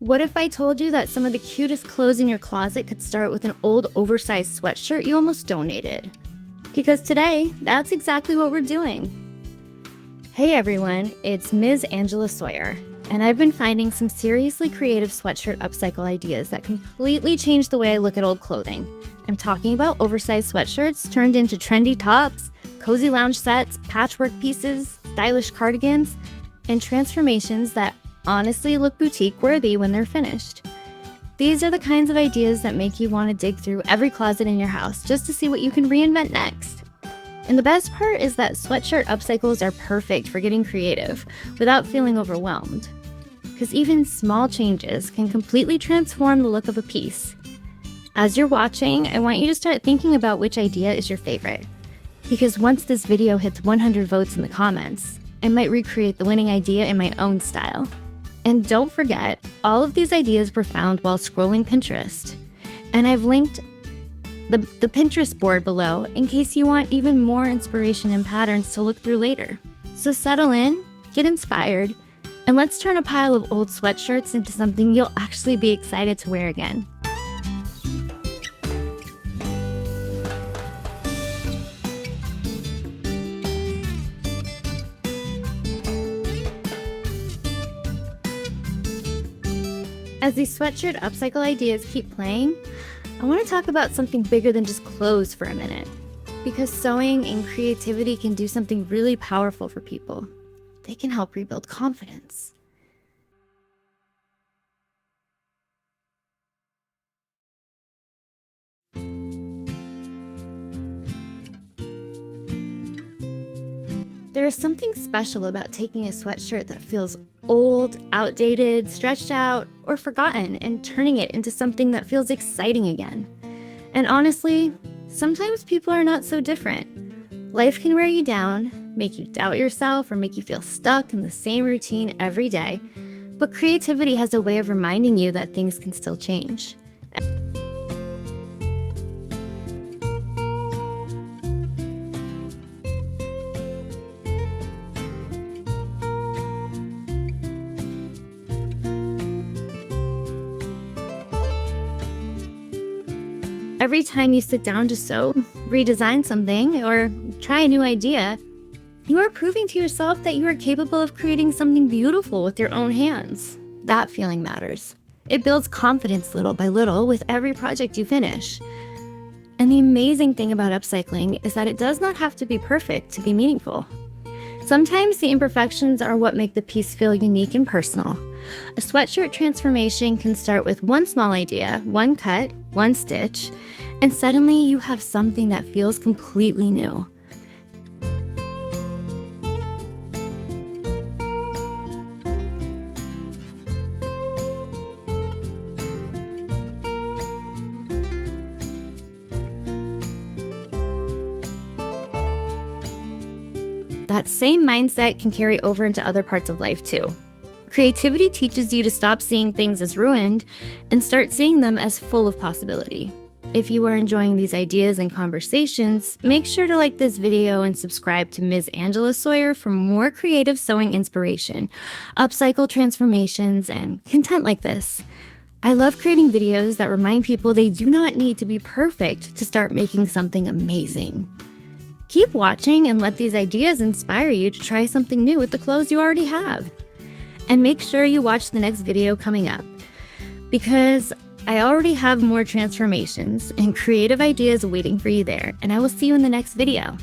What if I told you that some of the cutest clothes in your closet could start with an old oversized sweatshirt you almost donated? Because today, that's exactly what we're doing. Hey everyone, it's Ms. Angela Sawyer, and I've been finding some seriously creative sweatshirt upcycle ideas that completely change the way I look at old clothing. I'm talking about oversized sweatshirts turned into trendy tops, cozy lounge sets, patchwork pieces, stylish cardigans, and transformations that honestly look boutique worthy when they're finished. These are the kinds of ideas that make you want to dig through every closet in your house just to see what you can reinvent next. And the best part is that sweatshirt upcycles are perfect for getting creative without feeling overwhelmed. Because even small changes can completely transform the look of a piece. As you're watching, I want you to start thinking about which idea is your favorite. Because once this video hits 100 votes in the comments, I might recreate the winning idea in my own style. And don't forget, all of these ideas were found while scrolling Pinterest. And I've linked the Pinterest board below in case you want even more inspiration and patterns to look through later. So settle in, get inspired, and let's turn a pile of old sweatshirts into something you'll actually be excited to wear again. As these sweatshirt upcycle ideas keep playing, I want to talk about something bigger than just clothes for a minute. Because sewing and creativity can do something really powerful for people. They can help rebuild confidence. There is something special about taking a sweatshirt that feels old, outdated, stretched out, or forgotten and turning it into something that feels exciting again. And honestly, sometimes people are not so different. Life can wear you down, make you doubt yourself, or make you feel stuck in the same routine every day. But creativity has a way of reminding you that things can still change. Every time you sit down to sew, redesign something, or try a new idea, you are proving to yourself that you are capable of creating something beautiful with your own hands. That feeling matters. It builds confidence little by little with every project you finish. And the amazing thing about upcycling is that it does not have to be perfect to be meaningful. Sometimes the imperfections are what make the piece feel unique and personal. A sweatshirt transformation can start with one small idea, one cut, one stitch, and suddenly you have something that feels completely new. That same mindset can carry over into other parts of life too. Creativity teaches you to stop seeing things as ruined and start seeing them as full of possibility. If you are enjoying these ideas and conversations, make sure to like this video and subscribe to Ms. Angela Sawyer for more creative sewing inspiration, upcycle transformations, and content like this. I love creating videos that remind people they do not need to be perfect to start making something amazing. Keep watching and let these ideas inspire you to try something new with the clothes you already have. And make sure you watch the next video coming up, because I already have more transformations and creative ideas waiting for you there, and I will see you in the next video.